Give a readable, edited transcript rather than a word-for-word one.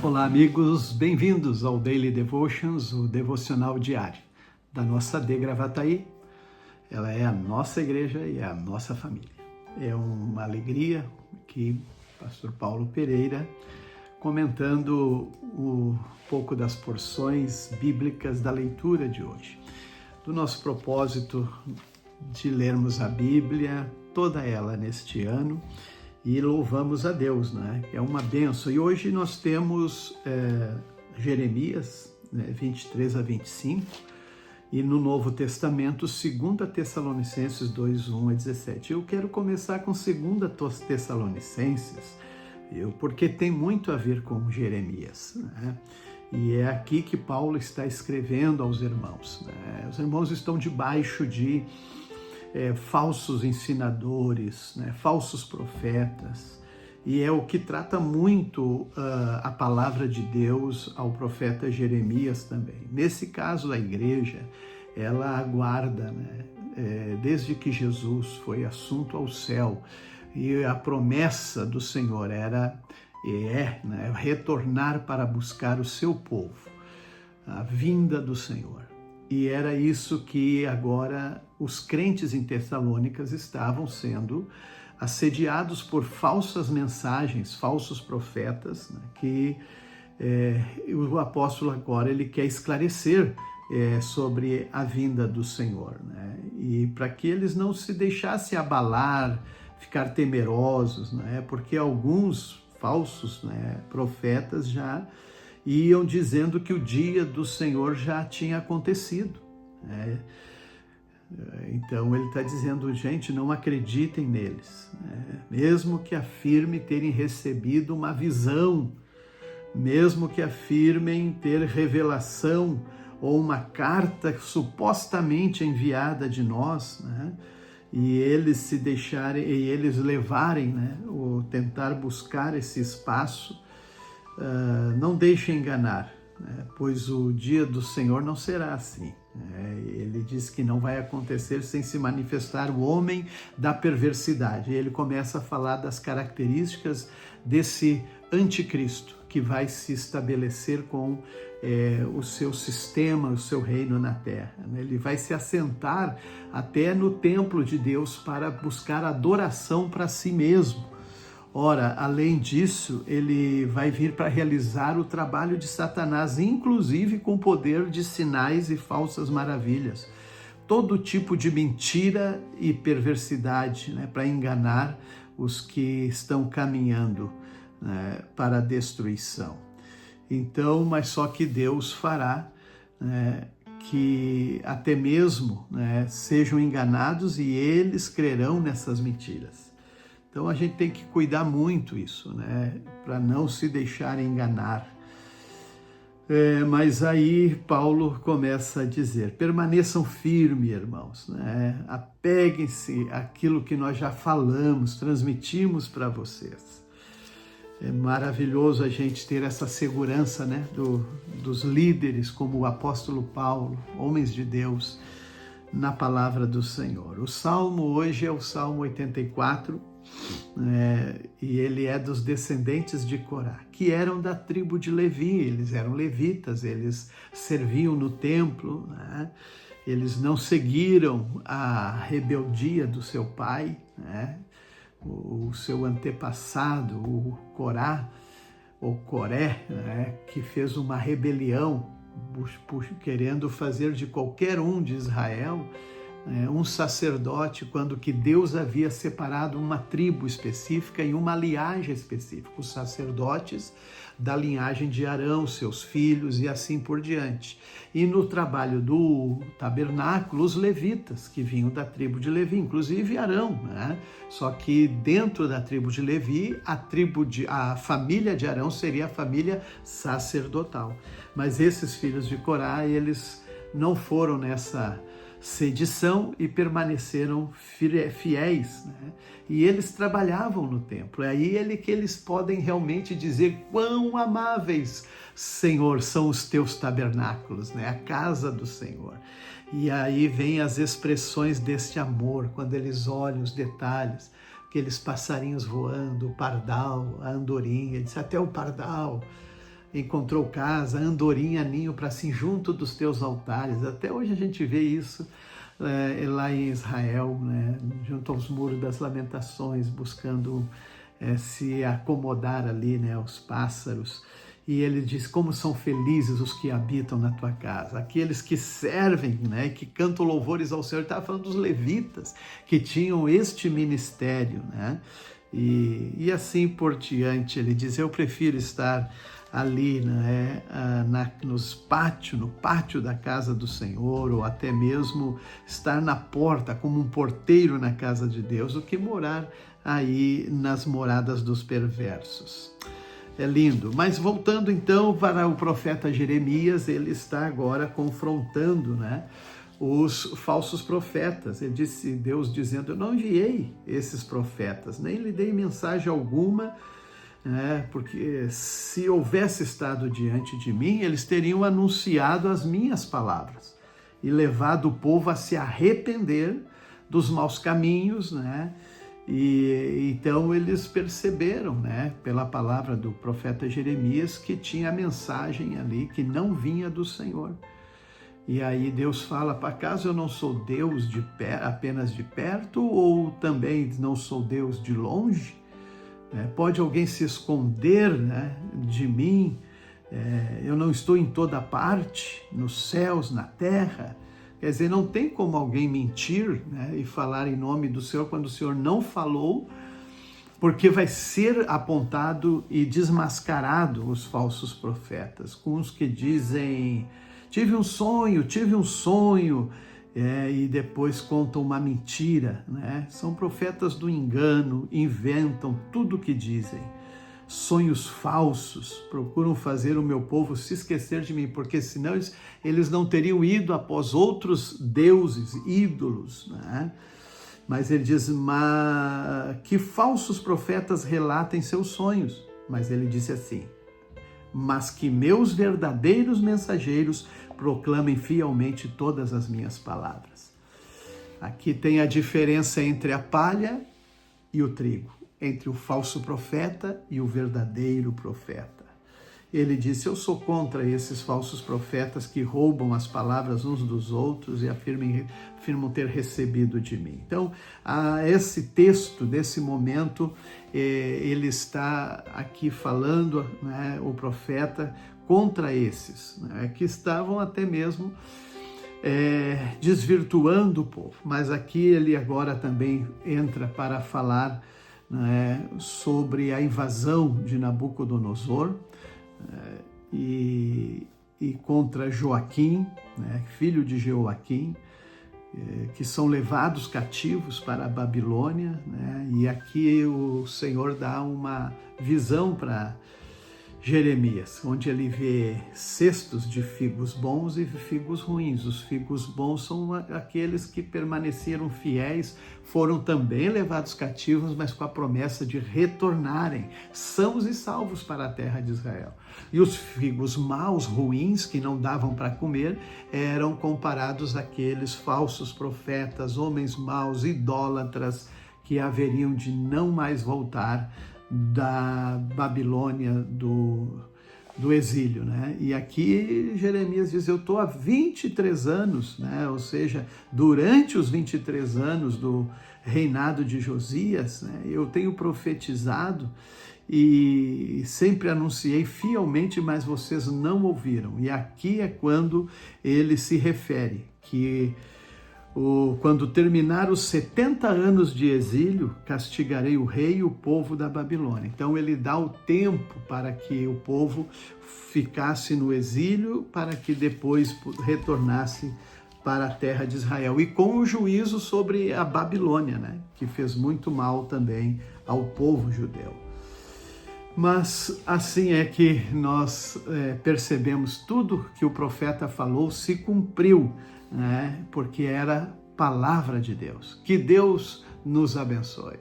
Olá, amigos, bem-vindos ao Daily Devotions, o devocional diário da nossa AD Gravataí. Ela é a nossa igreja e é a nossa família. É uma alegria que pastor Paulo Pereira comentando um pouco das porções bíblicas da leitura de hoje. Do nosso propósito de lermos a Bíblia, toda ela neste ano, e louvamos a Deus, né? É uma bênção. E hoje nós temos Jeremias, 23 a 25, e no Novo Testamento, 2 Tessalonicenses 2, 1 a 17. Eu quero começar com 2 Tessalonicenses, porque tem muito a ver com Jeremias, né? E é aqui que Paulo está escrevendo aos irmãos, né? Os irmãos estão debaixo de falsos ensinadores, né, falsos profetas, e é o que trata muito a palavra de Deus ao profeta Jeremias também. Nesse caso, a igreja, ela aguarda, né, desde que Jesus foi assunto ao céu, e a promessa do Senhor era né, retornar para buscar o seu povo, a vinda do Senhor. E era isso que agora os crentes em Tessalônicas estavam sendo assediados por falsas mensagens, falsos profetas, né, que o apóstolo agora ele quer esclarecer sobre a vinda do Senhor, né, e para que eles não se deixassem abalar, ficar temerosos, né, porque alguns falsos, né, profetas já iam dizendo que o dia do Senhor já tinha acontecido, né? Então ele está dizendo, gente, não acreditem neles, né? Mesmo que afirmem terem recebido uma visão, mesmo que afirmem ter revelação ou uma carta supostamente enviada de nós, né? E eles se deixarem, e eles levarem, né, ou tentar buscar esse espaço, não deixe enganar, né? Pois o dia do Senhor não será assim, né? Ele diz que não vai acontecer sem se manifestar o homem da perversidade. E ele começa a falar das características desse anticristo que vai se estabelecer com o seu sistema, o seu reino na terra, né? Ele vai se assentar até no templo de Deus para buscar adoração para si mesmo. Ora, além disso, ele vai vir para realizar o trabalho de Satanás, inclusive com poder de sinais e falsas maravilhas. Todo tipo de mentira e perversidade, né, para enganar os que estão caminhando, né, para a destruição. Então, mas só que Deus fará, né, que até mesmo, né, sejam enganados e eles crerão nessas mentiras. Então a gente tem que cuidar muito isso, né, para não se deixar enganar. Mas aí Paulo começa a dizer, permaneçam firmes, irmãos, né? Apeguem-se àquilo que nós já falamos, transmitimos para vocês. É maravilhoso a gente ter essa segurança, né, dos líderes como o apóstolo Paulo, homens de Deus, na palavra do Senhor. O salmo hoje é o Salmo 84, e ele é dos descendentes de Corá, que eram da tribo de Levi. Eles eram levitas, eles serviam no templo, né? Eles não seguiram a rebeldia do seu pai, né? O seu antepassado, o Corá, ou Coré, né? Que fez uma rebelião, querendo fazer de qualquer um de Israel um sacerdote, quando que Deus havia separado uma tribo específica e uma linhagem específica, os sacerdotes da linhagem de Arão, seus filhos e assim por diante. E no trabalho do tabernáculo, os levitas, que vinham da tribo de Levi, inclusive Arão, né? Só que dentro da tribo de Levi, a família de Arão seria a família sacerdotal. Mas esses filhos de Corá, eles não foram nessa sedição e permaneceram fiéis, né? E eles trabalhavam no templo. É aí que eles podem realmente dizer quão amáveis, Senhor, são os teus tabernáculos, né? A casa do Senhor. E aí vem as expressões deste amor, quando eles olham os detalhes, aqueles passarinhos voando, o pardal, a andorinha, até o pardal, encontrou casa, andorinha, ninho para si junto dos teus altares. Até hoje a gente vê isso lá em Israel, né? Junto aos muros das lamentações, buscando se acomodar ali, né? Os pássaros. E ele diz, como são felizes os que habitam na tua casa, aqueles que servem, né, que cantam louvores ao Senhor. Estava falando dos levitas, que tinham este ministério, né? E assim por diante. Ele diz, eu prefiro estar ali, né, no pátio da casa do Senhor, ou até mesmo estar na porta, como um porteiro na casa de Deus, do que morar aí nas moradas dos perversos. É lindo. Mas voltando então para o profeta Jeremias, ele está agora confrontando, né, os falsos profetas. Ele disse, Deus dizendo, eu não enviei esses profetas, nem lhe dei mensagem alguma, né, porque se houvesse estado diante de mim, eles teriam anunciado as minhas palavras e levado o povo a se arrepender dos maus caminhos, né? E então eles perceberam, né, pela palavra do profeta Jeremias, que tinha a mensagem ali que não vinha do Senhor. E aí Deus fala, por acaso eu não sou Deus apenas de perto, ou também não sou Deus de longe? Pode alguém se esconder, né, de mim? Eu não estou em toda parte, nos céus, na terra? Quer dizer, não tem como alguém mentir, né, e falar em nome do Senhor quando o Senhor não falou, porque vai ser apontado e desmascarado os falsos profetas, com os que dizem, tive um sonho, e depois contam uma mentira, né? São profetas do engano, inventam tudo o que dizem. Sonhos falsos, procuram fazer o meu povo se esquecer de mim, porque senão eles não teriam ido após outros deuses, ídolos, né? Mas ele diz, que falsos profetas relatem seus sonhos. Mas ele disse assim, mas que meus verdadeiros mensageiros proclamem fielmente todas as minhas palavras. Aqui tem a diferença entre a palha e o trigo, entre o falso profeta e o verdadeiro profeta. Ele disse, eu sou contra esses falsos profetas que roubam as palavras uns dos outros e afirmam ter recebido de mim. Então, esse texto, desse momento, ele está aqui falando, né, o profeta, contra esses, né, que estavam até mesmo desvirtuando o povo. Mas aqui ele agora também entra para falar, né, sobre a invasão de Nabucodonosor, e contra Joaquim, né, filho de Jeoaquim, que são levados cativos para a Babilônia, né, e aqui o Senhor dá uma visão para Jeremias, onde ele vê cestos de figos bons e figos ruins. Os figos bons são aqueles que permaneceram fiéis, foram também levados cativos, mas com a promessa de retornarem sãos e salvos para a terra de Israel. E os figos maus, ruins, que não davam para comer, eram comparados àqueles falsos profetas, homens maus, idólatras, que haveriam de não mais voltar da Babilônia, do exílio, né? E aqui Jeremias diz, eu estou há 23 anos, né? Ou seja, durante os 23 anos do reinado de Josias, né, eu tenho profetizado e sempre anunciei fielmente, mas vocês não ouviram. E aqui é quando ele se refere, que quando terminar os 70 anos de exílio, castigarei o rei e o povo da Babilônia. Então ele dá o tempo para que o povo ficasse no exílio, para que depois retornasse para a terra de Israel. E com o juízo sobre a Babilônia, né, que fez muito mal também ao povo judeu. Mas assim é que nós percebemos tudo que o profeta falou se cumpriu, né? Porque era palavra de Deus. Que Deus nos abençoe.